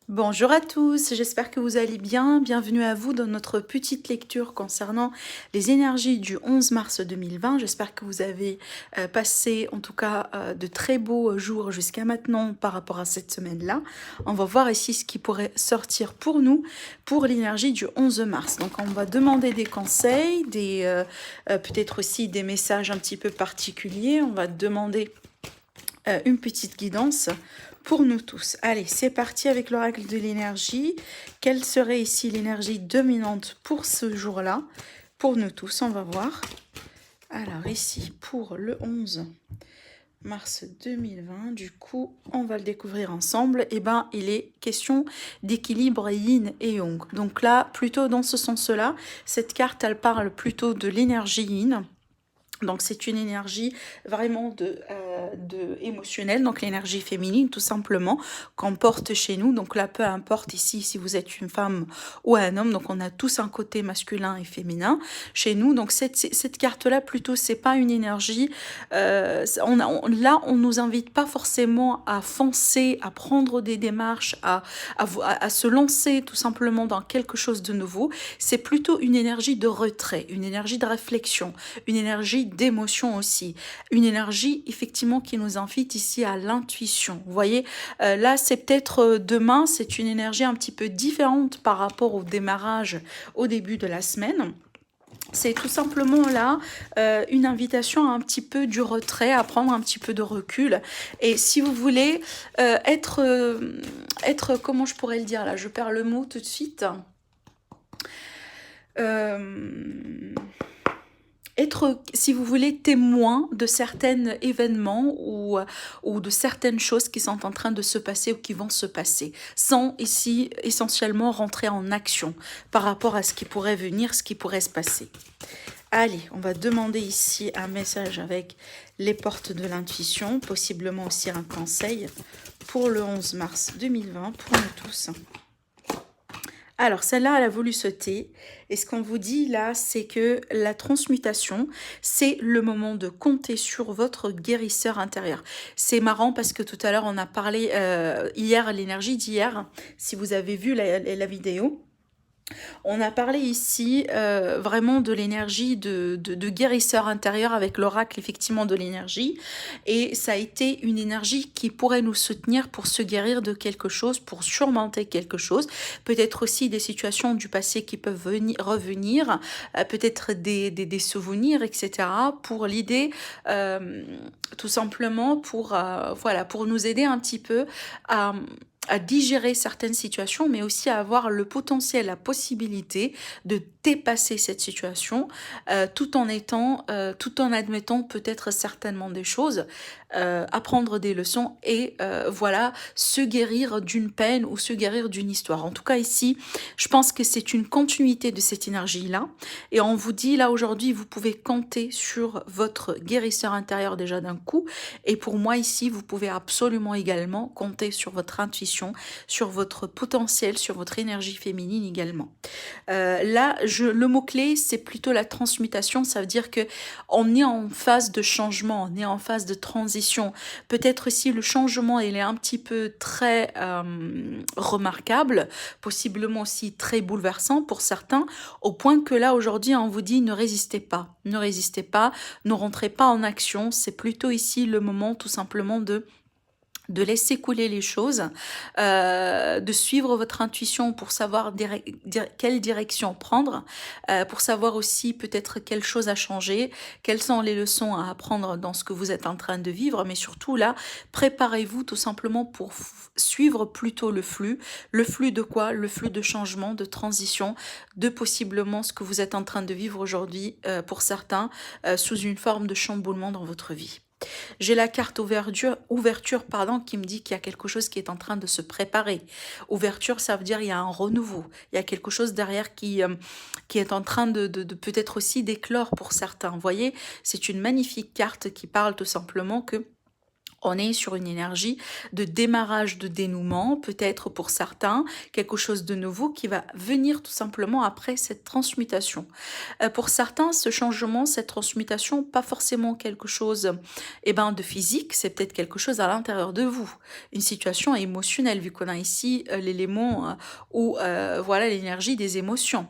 Bonjour à tous, j'espère que vous allez bien. Bienvenue à vous dans notre petite lecture concernant les énergies du 11 mars 2020. J'espère que vous avez passé en tout cas de très beaux jours jusqu'à maintenant par rapport à cette semaine-là. On va voir ici ce qui pourrait sortir pour nous pour l'énergie du 11 mars. Donc on va demander des conseils, peut-être aussi des messages un petit peu particuliers. On va demander une petite guidance pour nous tous. Allez, c'est parti avec l'oracle de l'énergie. Quelle serait ici l'énergie dominante pour ce jour-là? Pour nous tous, on va voir. Alors ici, pour le 11 mars 2020, du coup, on va le découvrir ensemble. Et ben, il est question d'équilibre yin et yang. Donc là, plutôt dans ce sens-là, cette carte, elle parle plutôt de l'énergie yin. Donc c'est une énergie vraiment de émotionnelle, donc l'énergie féminine tout simplement, qu'on porte chez nous. Donc là, peu importe ici si vous êtes une femme ou un homme, donc on a tous un côté masculin et féminin chez nous. Donc cette carte-là, plutôt, c'est pas une énergie, là, on nous invite pas forcément à foncer, à prendre des démarches, à se lancer tout simplement dans quelque chose de nouveau. C'est plutôt une énergie de retrait, une énergie de réflexion, une énergie d'émotion aussi, une énergie effectivement qui nous invite ici à l'intuition. Vous voyez, là c'est peut-être demain, c'est une énergie un petit peu différente par rapport au démarrage au début de la semaine. C'est tout simplement là une invitation à un petit peu du retrait, à prendre un petit peu de recul. Et si vous voulez être, comment je pourrais le dire là, je perds le mot tout de suite. Être, si vous voulez, témoin de certains événements ou de certaines choses qui sont en train de se passer ou qui vont se passer, sans ici essentiellement rentrer en action par rapport à ce qui pourrait venir, ce qui pourrait se passer. Allez, on va demander ici un message avec les portes de l'intuition, possiblement aussi un conseil pour le 11 mars 2020 pour nous tous. Alors, celle-là, elle a voulu sauter. Et ce qu'on vous dit là, c'est que la transmutation, c'est le moment de compter sur votre guérisseur intérieur. C'est marrant parce que tout à l'heure, on a parlé hier, l'énergie d'hier, si vous avez vu la vidéo. On a parlé ici vraiment de l'énergie de guérisseur intérieur avec l'oracle effectivement de l'énergie, et ça a été une énergie qui pourrait nous soutenir pour se guérir de quelque chose, pour surmonter quelque chose, peut-être aussi des situations du passé qui peuvent revenir, peut-être des souvenirs, etc. Pour l'idée, tout simplement voilà, pour nous aider un petit peu à digérer certaines situations, mais aussi à avoir le potentiel, la possibilité de dépasser cette situation, tout en admettant peut-être certainement des choses, apprendre des leçons et voilà, se guérir d'une peine ou se guérir d'une histoire. En tout cas ici, je pense que c'est une continuité de cette énergie-là, et on vous dit là aujourd'hui, vous pouvez compter sur votre guérisseur intérieur déjà d'un coup, et pour moi ici, vous pouvez absolument également compter sur votre intuition, sur votre potentiel, sur votre énergie féminine également. Là, le mot-clé, c'est plutôt la transmutation. Ça veut dire que on est en phase de changement, on est en phase de transition. Peut-être si le changement, il est un petit peu très remarquable, possiblement aussi très bouleversant pour certains, au point que là, aujourd'hui, on vous dit ne résistez pas. Ne résistez pas, ne rentrez pas en action. C'est plutôt ici le moment tout simplement de laisser couler les choses, de suivre votre intuition pour savoir quelle direction prendre, pour savoir aussi peut-être quelle chose à changer, quelles sont les leçons à apprendre dans ce que vous êtes en train de vivre, mais surtout là, préparez-vous tout simplement pour suivre plutôt le flux. Le flux de quoi? Le flux de changement, de transition, de possiblement ce que vous êtes en train de vivre aujourd'hui, pour certains, sous une forme de chamboulement dans votre vie. J'ai la carte ouverture pardon, qui me dit qu'il y a quelque chose qui est en train de se préparer. Ouverture, ça veut dire il y a un renouveau. Il y a quelque chose derrière qui est en train de peut-être aussi d'éclore pour certains. Vous voyez, c'est une magnifique carte qui parle tout simplement que On est sur une énergie de démarrage, de dénouement, peut-être pour certains, quelque chose de nouveau qui va venir tout simplement après cette transmutation. Pour certains, ce changement, cette transmutation, pas forcément quelque chose de physique, c'est peut-être quelque chose à l'intérieur de vous, une situation émotionnelle, vu qu'on a ici l'élément ou voilà l'énergie des émotions.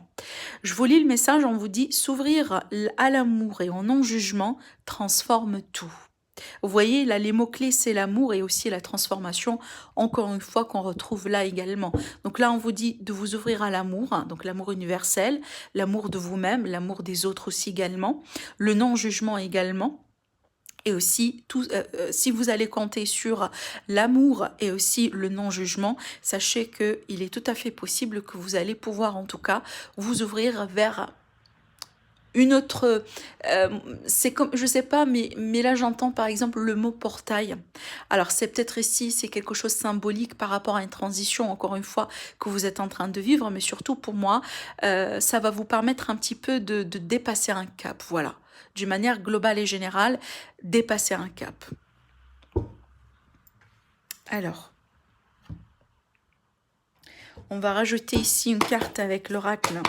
Je vous lis le message, on vous dit s'ouvrir à l'amour et au non-jugement transforme tout. Vous voyez, là, les mots-clés, c'est l'amour et aussi la transformation, encore une fois, qu'on retrouve là également. Donc là, on vous dit de vous ouvrir à l'amour, hein, donc l'amour universel, l'amour de vous-même, l'amour des autres aussi également, le non-jugement également. Et aussi, si vous allez compter sur l'amour et aussi le non-jugement, sachez qu'il est tout à fait possible que vous allez pouvoir, en tout cas, vous ouvrir vers une autre, c'est comme, je sais pas, mais là j'entends par exemple le mot portail. Alors c'est peut-être ici, c'est quelque chose de symbolique par rapport à une transition, encore une fois, que vous êtes en train de vivre, mais surtout pour moi, ça va vous permettre un petit peu de dépasser un cap, voilà. D'une manière globale et générale, dépasser un cap. Alors, on va rajouter ici une carte avec l'oracle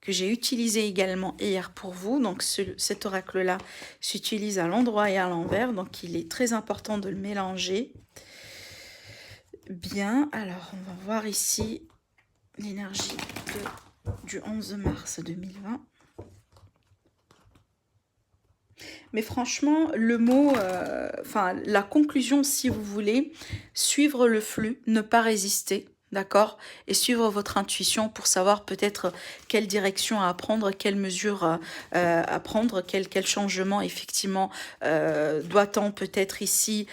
que j'ai utilisé également hier pour vous. Donc cet oracle-là s'utilise à l'endroit et à l'envers, donc il est très important de le mélanger. Bien, alors on va voir ici l'énergie du 11 mars 2020. Mais franchement, le mot, la conclusion, si vous voulez, suivre le flux, ne pas résister. D'accord? Et suivre votre intuition pour savoir peut-être quelle direction à prendre, quelle mesure à prendre, quel changement effectivement doit-on peut-être ici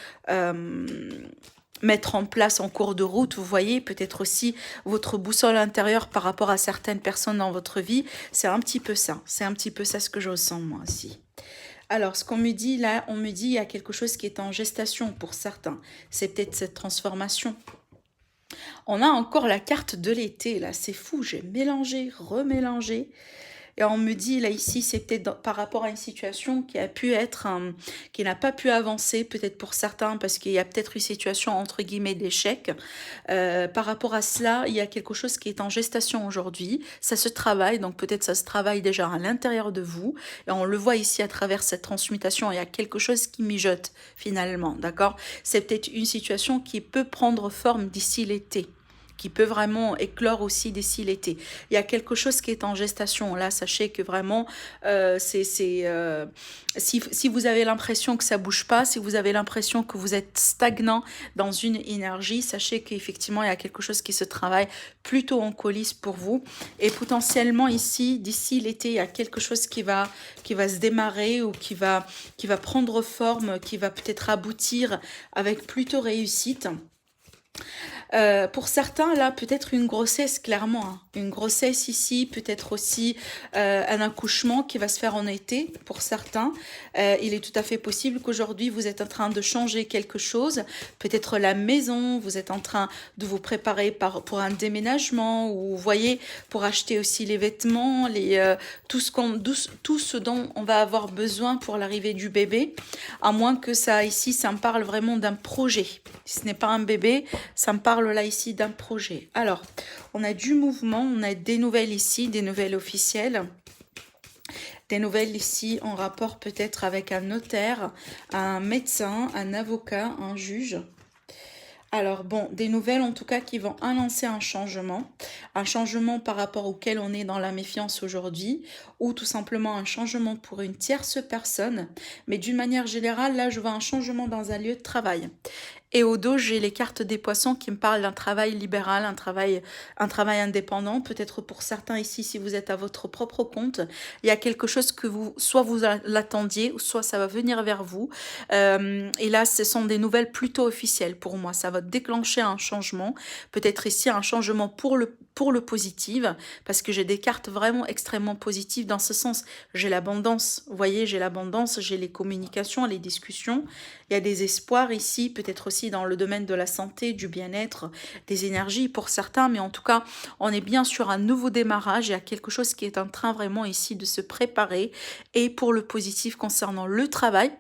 mettre en place en cours de route. Vous voyez, peut-être aussi votre boussole intérieure par rapport à certaines personnes dans votre vie. C'est un petit peu ça. C'est un petit peu ça ce que je ressens moi aussi. Alors, ce qu'on me dit là, on me dit il y a quelque chose qui est en gestation pour certains. C'est peut-être cette transformation. On a encore la carte de l'été, là, c'est fou, j'ai mélangé, remélangé. Et on me dit, là, ici, c'est peut-être par rapport à une situation qui a pu être, qui n'a pas pu avancer, peut-être pour certains, parce qu'il y a peut-être une situation, entre guillemets, d'échec. Par rapport à cela, il y a quelque chose qui est en gestation aujourd'hui. Ça se travaille, donc peut-être ça se travaille déjà à l'intérieur de vous. Et on le voit ici à travers cette transmutation, il y a quelque chose qui mijote, finalement, d'accord? C'est peut-être une situation qui peut prendre forme d'ici l'été, qui peut vraiment éclore aussi d'ici l'été. Il y a quelque chose qui est en gestation. Là, sachez que vraiment, si vous avez l'impression que ça bouge pas, si vous avez l'impression que vous êtes stagnant dans une énergie, sachez qu'effectivement, il y a quelque chose qui se travaille plutôt en coulisses pour vous. Et potentiellement ici, d'ici l'été, il y a quelque chose qui va se démarrer ou qui va prendre forme, qui va peut-être aboutir avec plutôt réussite. Pour certains, là, peut-être une grossesse, clairement. Hein. Une grossesse ici, peut-être aussi un accouchement qui va se faire en été, pour certains. Il est tout à fait possible qu'aujourd'hui, vous êtes en train de changer quelque chose. Peut-être la maison, vous êtes en train de vous préparer pour un déménagement, ou vous voyez, pour acheter aussi les vêtements, tout ce dont on va avoir besoin pour l'arrivée du bébé. À moins que ça, ici, ça me parle vraiment d'un projet. Si ce n'est pas un bébé, ça me parle là ici d'un projet. Alors, on a du mouvement, on a des nouvelles ici, des nouvelles officielles. Des nouvelles ici en rapport peut-être avec un notaire, un médecin, un avocat, un juge. Alors bon, des nouvelles en tout cas qui vont annoncer un changement par rapport auquel on est dans la méfiance aujourd'hui, ou tout simplement un changement pour une tierce personne. Mais d'une manière générale, là je vois un changement dans un lieu de travail. Et au dos, j'ai les cartes des poissons qui me parlent d'un travail libéral, un travail indépendant. Peut-être pour certains ici, si vous êtes à votre propre compte, il y a quelque chose que soit vous l'attendiez, ou soit ça va venir vers vous. Et là, ce sont des nouvelles plutôt officielles pour moi. Ça va déclencher un changement. Peut-être ici un changement pour le positif, parce que j'ai des cartes vraiment extrêmement positives dans ce sens. J'ai l'abondance, vous voyez, j'ai l'abondance, j'ai les communications, les discussions. Il y a des espoirs ici, peut-être aussi dans le domaine de la santé, du bien-être, des énergies pour certains, mais en tout cas, on est bien sur un nouveau démarrage. Il y a quelque chose qui est en train vraiment ici de se préparer. Et pour le positif concernant le travail,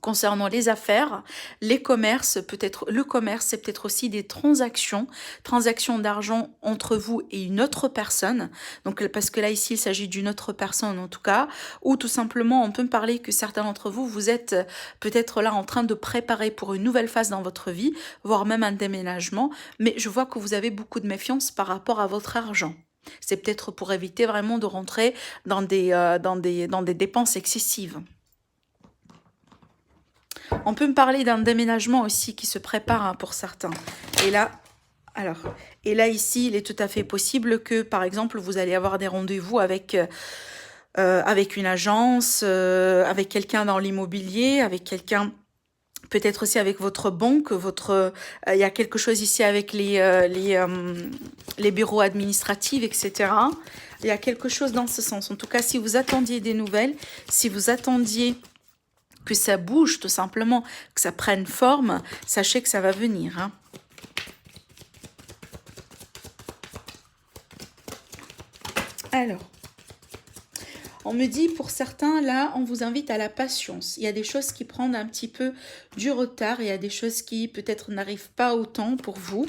Concernant les affaires, les commerces, peut-être le commerce, c'est peut-être aussi des transactions, transactions d'argent entre vous et une autre personne. Donc, parce que là, ici, il s'agit d'une autre personne en tout cas, ou tout simplement, on peut me parler que certains d'entre vous, vous êtes peut-être là en train de préparer pour une nouvelle phase dans votre vie, voire même un déménagement, mais je vois que vous avez beaucoup de méfiance par rapport à votre argent. C'est peut-être pour éviter vraiment de rentrer dans des dépenses excessives. On peut me parler d'un déménagement aussi qui se prépare hein, pour certains. Et là, alors, et là ici, il est tout à fait possible que, par exemple, vous allez avoir des rendez-vous avec une agence, avec quelqu'un dans l'immobilier, avec quelqu'un peut-être aussi avec votre banque, il y a quelque chose ici avec les bureaux administratifs, etc. Il y a quelque chose dans ce sens. En tout cas, si vous attendiez des nouvelles, si vous attendiez que ça bouge tout simplement, que ça prenne forme, sachez que ça va venir. Hein. Alors, on me dit pour certains, là, on vous invite à la patience. Il y a des choses qui prennent un petit peu du retard, il y a des choses qui peut-être n'arrivent pas autant pour vous.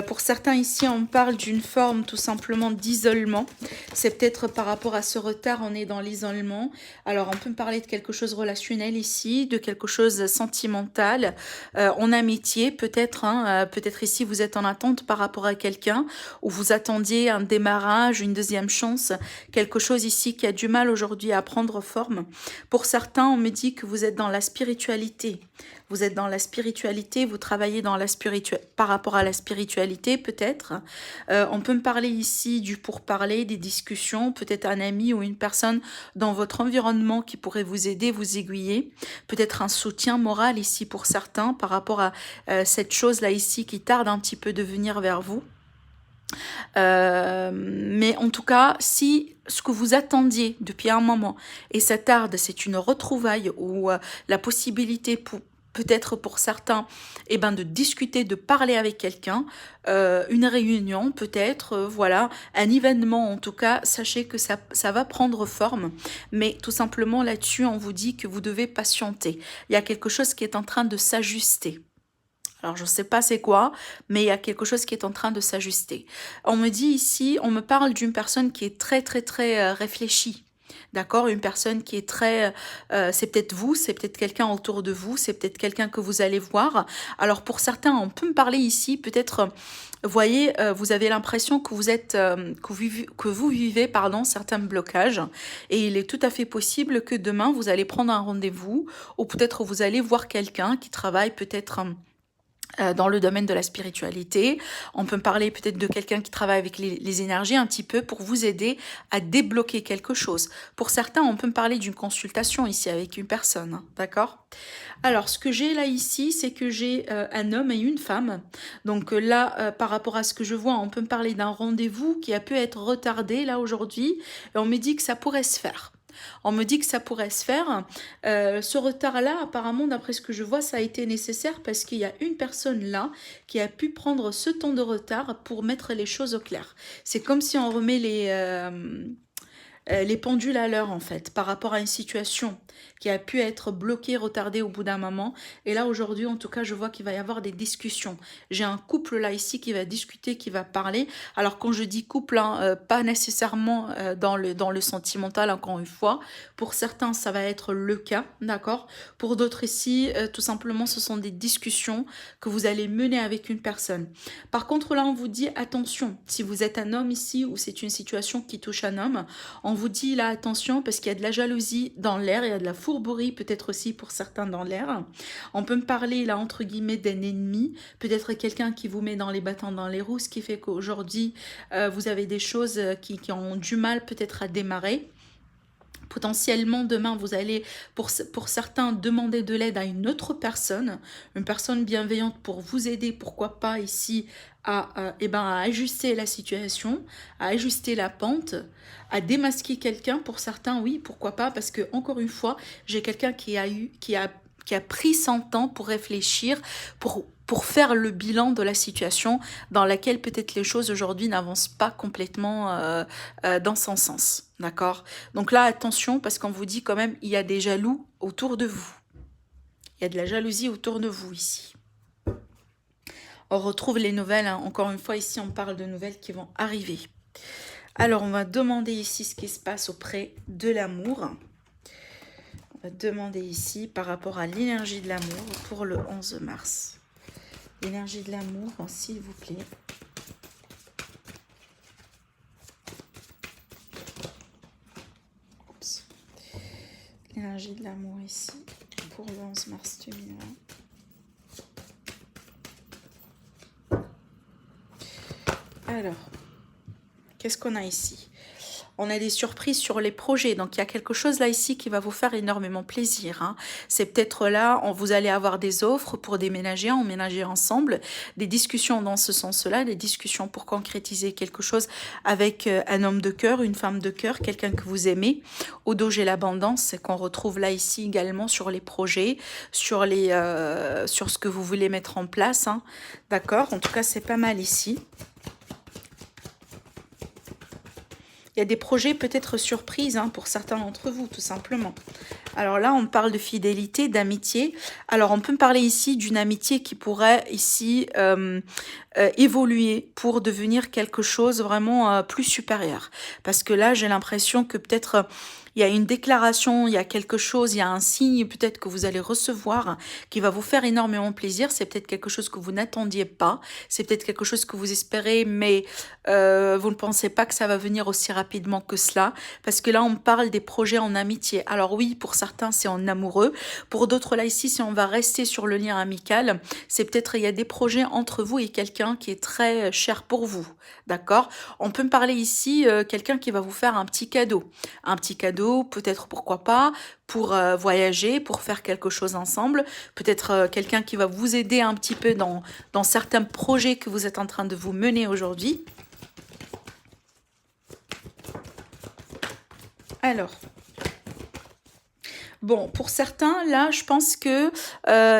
Pour certains ici, on parle d'une forme tout simplement d'isolement. C'est peut-être par rapport à ce retard, on est dans l'isolement. Alors, on peut me parler de quelque chose de relationnel ici, de quelque chose de sentimental, en amitié peut-être. Hein, peut-être ici, vous êtes en attente par rapport à quelqu'un, ou vous attendiez un démarrage, une deuxième chance, quelque chose ici qui a du mal aujourd'hui à prendre forme. Pour certains, on me dit que vous êtes dans la spiritualité. Vous êtes dans la spiritualité, vous travaillez dans la par rapport à la spiritualité peut-être. On peut me parler ici du pourparler, des discussions, peut-être un ami ou une personne dans votre environnement qui pourrait vous aider, vous aiguiller. Peut-être un soutien moral ici pour certains par rapport à cette chose-là ici qui tarde un petit peu de venir vers vous. Mais en tout cas, si ce que vous attendiez depuis un moment et ça tarde, c'est une retrouvaille ou la possibilité peut-être pour certains de discuter, de parler avec quelqu'un, une réunion peut-être, voilà, un événement en tout cas, sachez que ça va prendre forme, mais tout simplement là-dessus, on vous dit que vous devez patienter. Il y a quelque chose qui est en train de s'ajuster. Alors, je ne sais pas c'est quoi, mais il y a quelque chose qui est en train de s'ajuster. On me dit ici, on me parle d'une personne qui est très, très, très réfléchie. D'accord? Une personne qui est très... c'est peut-être vous, c'est peut-être quelqu'un autour de vous, c'est peut-être quelqu'un que vous allez voir. Alors, pour certains, on peut me parler ici, peut-être... Vous voyez, vous avez l'impression que vous êtes, que vous vivez, pardon, certains blocages, et il est tout à fait possible que demain vous allez prendre un rendez-vous, ou peut-être vous allez voir quelqu'un qui travaille peut-être dans le domaine de la spiritualité. On peut me parler peut-être de quelqu'un qui travaille avec les énergies un petit peu pour vous aider à débloquer quelque chose. Pour certains, on peut me parler d'une consultation ici avec une personne, hein, d'accord? Alors, ce que j'ai là ici, c'est que j'ai un homme et une femme. Donc là, par rapport à ce que je vois, on peut me parler d'un rendez-vous qui a pu être retardé là aujourd'hui, et on me dit que ça pourrait se faire. On me dit que ça pourrait se faire. Ce retard-là, apparemment, d'après ce que je vois, ça a été nécessaire parce qu'il y a une personne là qui a pu prendre ce temps de retard pour mettre les choses au clair. C'est comme si on remet les pendules à l'heure en fait, par rapport à une situation qui a pu être bloquée, retardée au bout d'un moment. Et là aujourd'hui, en tout cas, je vois qu'il va y avoir des discussions. J'ai un couple là ici qui va discuter, qui va parler. Alors quand je dis couple, hein, pas nécessairement dans le sentimental, encore une fois. Pour certains, ça va être le cas, d'accord? Pour d'autres ici, tout simplement, ce sont des discussions que vous allez mener avec une personne. Par contre, là, on vous dit attention, si vous êtes un homme ici ou c'est une situation qui touche un homme, on vous dit là attention parce qu'il y a de la jalousie dans l'air, il y a de la fourberie peut-être aussi pour certains dans l'air. On peut me parler là entre guillemets d'un ennemi, peut-être quelqu'un qui vous met dans les bâtons dans les roues, ce qui fait qu'aujourd'hui vous avez des choses qui ont du mal peut-être à démarrer. Potentiellement, demain, vous allez, pour certains, demander de l'aide à une autre personne, une personne bienveillante pour vous aider, pourquoi pas ici, à ajuster la situation, à ajuster la pente, à démasquer quelqu'un. Pour certains, oui, pourquoi pas, parce que, encore une fois, j'ai quelqu'un qui a pris son temps pour réfléchir, pour faire le bilan de la situation dans laquelle peut-être les choses aujourd'hui n'avancent pas complètement dans son sens. D'accord? Donc là, attention, parce qu'on vous dit quand même, il y a des jaloux autour de vous. y a de la jalousie autour de vous ici. On retrouve les nouvelles, hein. Encore une fois, ici, on parle de nouvelles qui vont arriver. Alors, on va demander ici ce qui se passe auprès de l'amour. On va demander ici par rapport à l'énergie de l'amour pour le 11 mars. L'énergie de l'amour, s'il vous plaît. L'énergie de l'amour ici pour le 11 mars 2020. Alors, qu'est-ce qu'on a ici? On a des surprises sur les projets. Donc, il y a quelque chose là ici qui va vous faire énormément plaisir, hein. C'est peut-être là, vous allez avoir des offres pour déménager, emménager ensemble, des discussions dans ce sens-là, des discussions pour concrétiser quelque chose avec un homme de cœur, une femme de cœur, quelqu'un que vous aimez. Au dos, j'ai l'abondance qu'on retrouve là ici également sur les projets, sur ce que vous voulez mettre en place, hein. D'accord? En tout cas, c'est pas mal ici. Il y a des projets peut-être surprises, hein, pour certains d'entre vous, tout simplement. Alors là, on parle de fidélité, d'amitié. Alors, on peut me parler ici d'une amitié qui pourrait ici évoluer pour devenir quelque chose vraiment plus supérieur. Parce que là, j'ai l'impression que peut-être il y a une déclaration, il y a quelque chose, il y a un signe peut-être que vous allez recevoir qui va vous faire énormément plaisir. C'est peut-être quelque chose que vous n'attendiez pas. C'est peut-être quelque chose que vous espérez, mais vous ne pensez pas que ça va venir aussi rapidement que cela. Parce que là, on parle des projets en amitié. Alors oui, pour certains, c'est en amoureux. Pour d'autres, là, ici, si on va rester sur le lien amical, c'est peut-être, il y a des projets entre vous et quelqu'un qui est très cher pour vous. D'accord? On peut me parler ici, quelqu'un qui va vous faire un petit cadeau. Un petit cadeau, peut-être, pourquoi pas, pour voyager, pour faire quelque chose ensemble. Peut-être quelqu'un qui va vous aider un petit peu dans certains projets que vous êtes en train de vous mener aujourd'hui. Alors, bon, pour certains, là, je pense que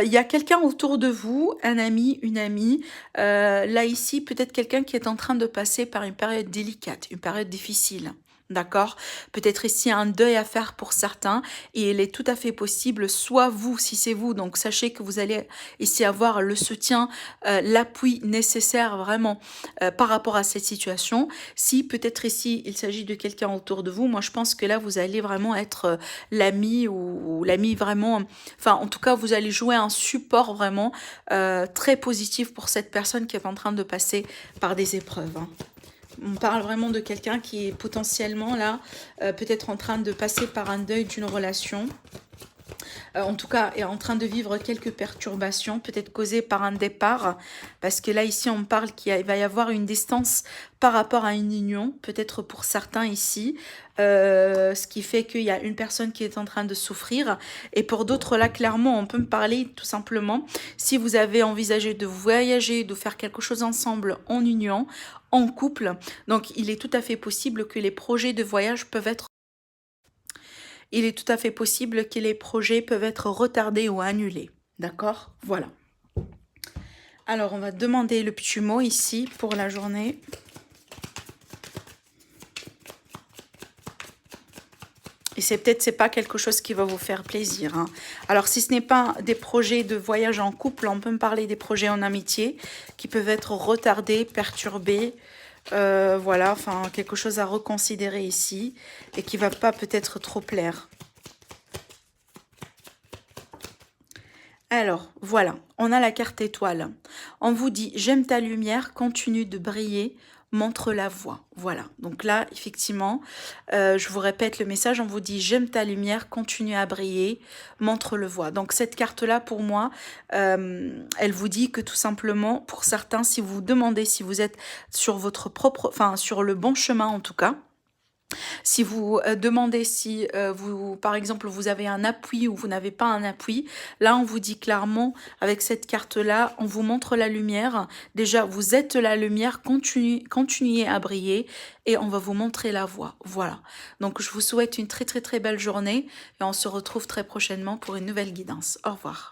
il y a quelqu'un autour de vous, un ami, une amie. Là, ici, peut-être quelqu'un qui est en train de passer par une période délicate, une période difficile. D'accord? Peut-être ici un deuil à faire pour certains et il est tout à fait possible, soit vous, si c'est vous, donc sachez que vous allez ici avoir le soutien, l'appui nécessaire vraiment par rapport à cette situation. Si peut-être ici il s'agit de quelqu'un autour de vous, moi je pense que là vous allez vraiment être l'ami ou l'ami vraiment, enfin en tout cas vous allez jouer un support vraiment très positif pour cette personne qui est en train de passer par des épreuves, hein. On parle vraiment de quelqu'un qui est potentiellement là, peut-être en train de passer par un deuil d'une relation. En tout cas, est en train de vivre quelques perturbations, peut-être causées par un départ, parce que là, ici, on parle qu'il va y avoir une distance par rapport à une union, peut-être pour certains ici, ce qui fait qu'il y a une personne qui est en train de souffrir, et pour d'autres, là, clairement, on peut me parler tout simplement, si vous avez envisagé de voyager, de faire quelque chose ensemble en union, en couple, donc il est tout à fait possible que les projets de voyage peuvent être retardés ou annulés. D'accord? Voilà. Alors, on va demander le petit mot ici pour la journée. Et c'est pas quelque chose qui va vous faire plaisir, hein. Alors, si ce n'est pas des projets de voyage en couple, on peut me parler des projets en amitié qui peuvent être retardés, perturbés. Voilà, enfin, quelque chose à reconsidérer ici et qui va pas peut-être trop plaire. Alors, voilà, on a la carte étoile. On vous dit, j'aime ta lumière, continue de briller, montre la voie. Voilà, donc là, effectivement, je vous répète le message, on vous dit, j'aime ta lumière, continue à briller, montre le voie. Donc cette carte-là, pour moi, elle vous dit que tout simplement, pour certains, si vous vous demandez si vous êtes sur votre propre, enfin, sur le bon chemin en tout cas, si vous demandez si vous, par exemple, vous avez un appui ou vous n'avez pas un appui, là, on vous dit clairement, avec cette carte-là, on vous montre la lumière. Déjà, vous êtes la lumière, continuez à briller et on va vous montrer la voie. Voilà. Donc, je vous souhaite une très, très, très belle journée et on se retrouve très prochainement pour une nouvelle guidance. Au revoir.